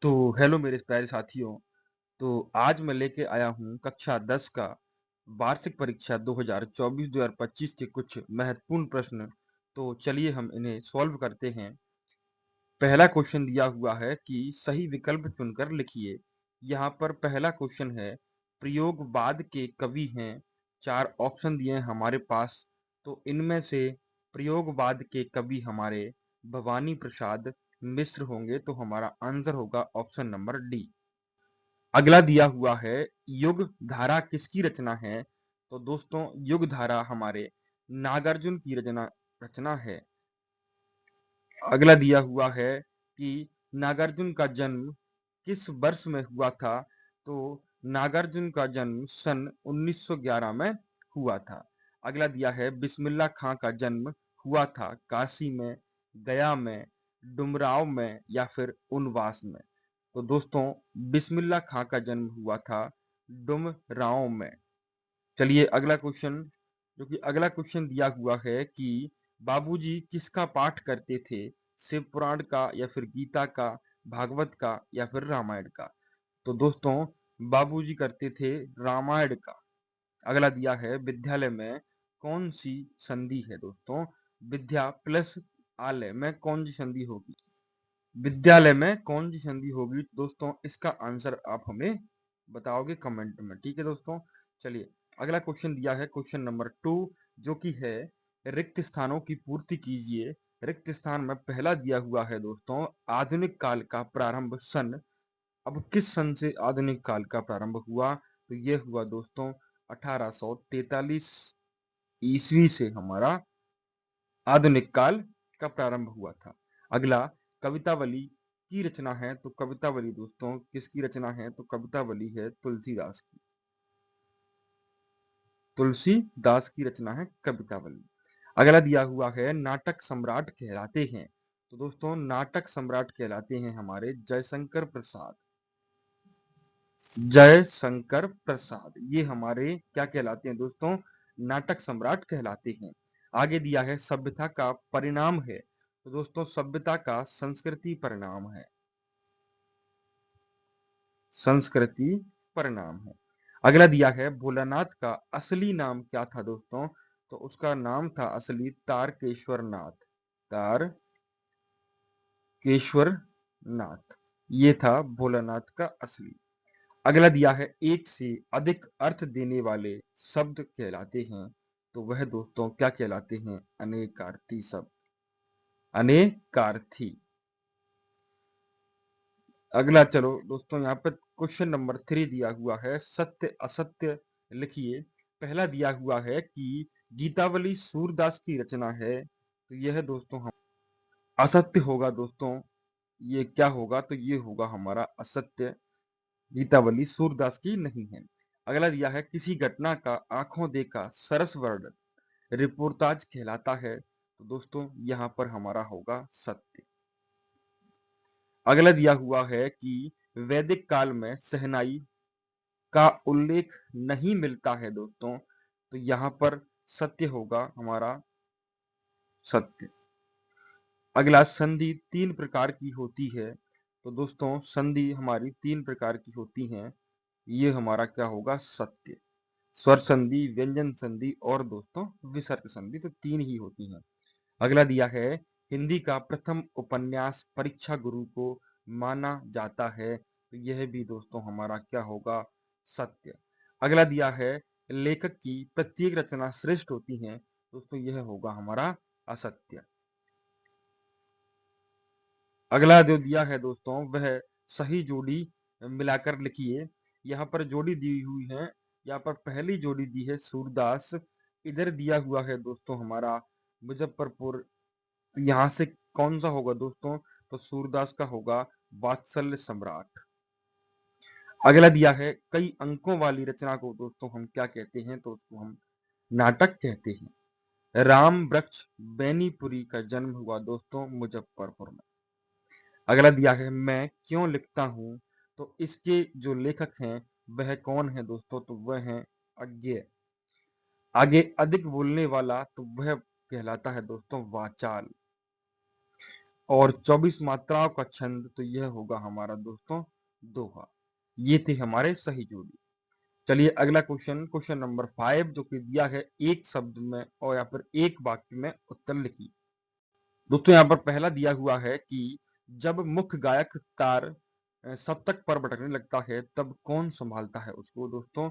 तो हेलो मेरे प्यारे साथियों। तो आज मैं लेके आया हूँ कक्षा 10 का वार्षिक परीक्षा 2024-2025 के कुछ महत्वपूर्ण प्रश्न। तो चलिए हम इन्हें सॉल्व करते हैं। पहला क्वेश्चन दिया हुआ है कि सही विकल्प चुनकर लिखिए। यहाँ पर पहला क्वेश्चन है, प्रयोगवाद के कवि हैं। 4 ऑप्शन दिए हैं हमारे पास। तो इनमें से प्रयोगवाद के कवि हमारे भवानी प्रसाद मिश्र होंगे, तो हमारा आंसर होगा ऑप्शन नंबर डी। अगला दिया हुआ है, युग धारा किसकी रचना है। तो दोस्तों युग धारा हमारे नागार्जुन की रचना रचना है। अगला दिया हुआ है कि नागार्जुन का जन्म किस वर्ष में हुआ था। तो नागार्जुन का जन्म सन 1911 में हुआ था। अगला दिया है, बिस्मिल्लाह खां का जन्म हुआ था काशी में, गया में, डुमराव में या फिर उनवास में। तो दोस्तों बिस्मिल्लाह खां का जन्म हुआ था डुमरांव में। चलिए अगला क्वेश्चन, जो कि अगला क्वेश्चन दिया हुआ है कि बाबूजी किसका पाठ करते थे। शिव पुराण का या फिर गीता का, भागवत का या फिर रामायण का। तो दोस्तों बाबूजी करते थे रामायण का। अगला दिया है, विद्यालय में कौन सी संधि है। दोस्तों विद्या प्लस आलय में कौन सी संधि होगी। विद्यालय में कौन सी संधि होगी दोस्तों, इसका आंसर आप हमें बताओगे कमेंट में, ठीक है दोस्तों। चलिए अगला क्वेश्चन दिया है क्वेश्चन नंबर 2, जो कि है रिक्त स्थानों की पूर्ति कीजिए। रिक्त स्थान में पहला दिया हुआ है दोस्तों, आधुनिक काल का प्रारंभ सन। अब किस सन से आधुनिक काल का प्रारंभ हुआ। तो यह हुआ दोस्तों 1843 ईस्वी से हमारा आधुनिक काल का प्रारंभ हुआ था। अगला कवितावली की रचना है। तो कवितावली दोस्तों किसकी रचना है। तो कवितावली है तुलसीदास की। तुलसीदास की रचना है कवितावली। अगला दिया हुआ है, नाटक सम्राट कहलाते हैं। तो दोस्तों नाटक सम्राट कहलाते हैं हमारे जयशंकर प्रसाद। जयशंकर प्रसाद ये हमारे क्या कहलाते हैं दोस्तों, नाटक सम्राट कहलाते हैं। आगे दिया है, सभ्यता का परिणाम है। तो दोस्तों सभ्यता का संस्कृति परिणाम है। संस्कृति परिणाम है। अगला दिया है, भोलानाथ का असली नाम क्या था दोस्तों। तो उसका नाम था असली तारकेश्वर नाथ। तारकेश्वर नाथ ये था भोलानाथ का असली। अगला दिया है, एक से अधिक अर्थ देने वाले शब्द कहलाते हैं। तो वह दोस्तों क्या कहलाते हैं, अनेकार्थी शब्द। अनेकार्थी। अगला चलो दोस्तों, यहाँ पर क्वेश्चन नंबर 3 दिया हुआ है, सत्य असत्य लिखिए। पहला दिया हुआ है कि गीतावली सूरदास की रचना है। तो यह दोस्तों हम असत्य होगा दोस्तों। ये क्या होगा, तो ये होगा हमारा असत्य। गीतावली सूरदास की नहीं है। अगला दिया है, किसी घटना का आंखों देखा सरस वर्णन रिपोर्टाज कहलाता है। तो दोस्तों यहाँ पर हमारा होगा सत्य। अगला दिया हुआ है कि वैदिक काल में शहनाई का उल्लेख नहीं मिलता है दोस्तों। तो यहाँ पर सत्य होगा हमारा सत्य। अगला, संधि 3 प्रकार की होती है। तो दोस्तों संधि हमारी 3 प्रकार की होती हैं। ये हमारा क्या होगा, सत्य। स्वर संधि, व्यंजन संधि और दोस्तों विसर्ग संधि, तो 3 ही होती हैं। अगला दिया है, हिंदी का प्रथम उपन्यास परीक्षा गुरु को माना जाता है। तो यह भी दोस्तों हमारा क्या होगा, सत्य। अगला दिया है, लेखक की प्रत्येक रचना श्रेष्ठ होती है। दोस्तों यह होगा हमारा असत्य। अगला जो दिया है दोस्तों, वह सही जोड़ी मिलाकर लिखिए। यहाँ पर जोड़ी दी हुई है। यहाँ पर पहली जोड़ी दी है सूरदास। इधर दिया हुआ है दोस्तों हमारा मुजफ्फरपुर। तो यहाँ से कौन सा होगा दोस्तों, तो सूरदास का होगा वात्सल्य सम्राट। अगला दिया है, कई अंकों वाली रचना को दोस्तों हम क्या कहते हैं। तो उसको हम नाटक कहते हैं। राम वृक्ष बेनीपुरी का जन्म हुआ दोस्तों मुजफ्फरपुर में। अगला दिया है, मैं क्यों लिखता हूँ। तो इसके जो लेखक हैं वह कौन है दोस्तों, तो वह हैं अज्ञेय। आगे, अधिक बोलने वाला, तो वह कहलाता है दोस्तों वाचाल। और 24 मात्राओं का छंद तो यह होगा हमारा दोस्तों दोहा। ये थे हमारे सही जोड़ी। चलिए अगला क्वेश्चन नंबर 5 जो कि दिया है एक शब्द में और या फिर एक वाक्य में उत्तर लिखिए। दोस्तों यहाँ पर पहला दिया हुआ है कि जब मुख्य गायक तार सप्तक पर भटकने लगता है तब कौन संभालता है उसको दोस्तों?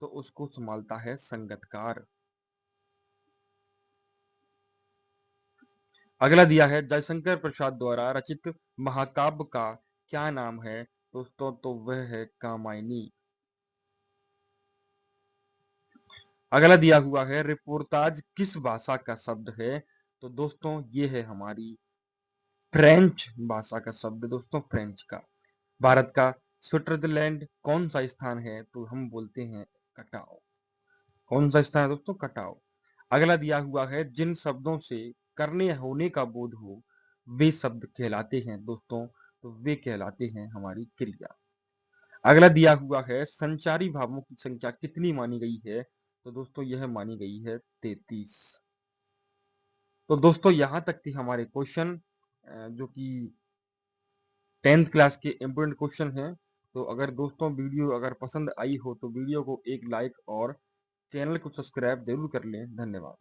तो उसको संभालता है संगतकार। अगला दिया है जयशंकर प्रसाद द्वारा रचित महाकाव्य का क्या नाम है दोस्तों? तो वह है कामायनी। अगला दिया हुआ है रिपोर्टाज किस भाषा का शब्द है? तो दोस्तों ये है हमारी फ्रेंच भाषा का शब्द दोस्तों, फ्रेंच का। भारत का स्विट्जरलैंड कौन सा स्थान है? तो हम बोलते हैं कटाव। कौन सा स्थान है दोस्तों? कटाव। अगला दिया हुआ है जिन शब्दों से करने होने का बोध हो वे शब्द कहलाते हैं दोस्तों, तो वे कहलाते हैं हमारी क्रिया। अगला दिया हुआ है संचारी भावों की संख्या कितनी मानी गई है? तो दोस्तों यह मानी गई है 33। तो दोस्तों यहाँ तक थी हमारे क्वेश्चन जो कि 10th क्लास के इम्पोर्टेंट क्वेश्चन हैं। तो अगर दोस्तों वीडियो अगर पसंद आई हो तो वीडियो को एक लाइक और चैनल को सब्सक्राइब जरूर कर लें। धन्यवाद।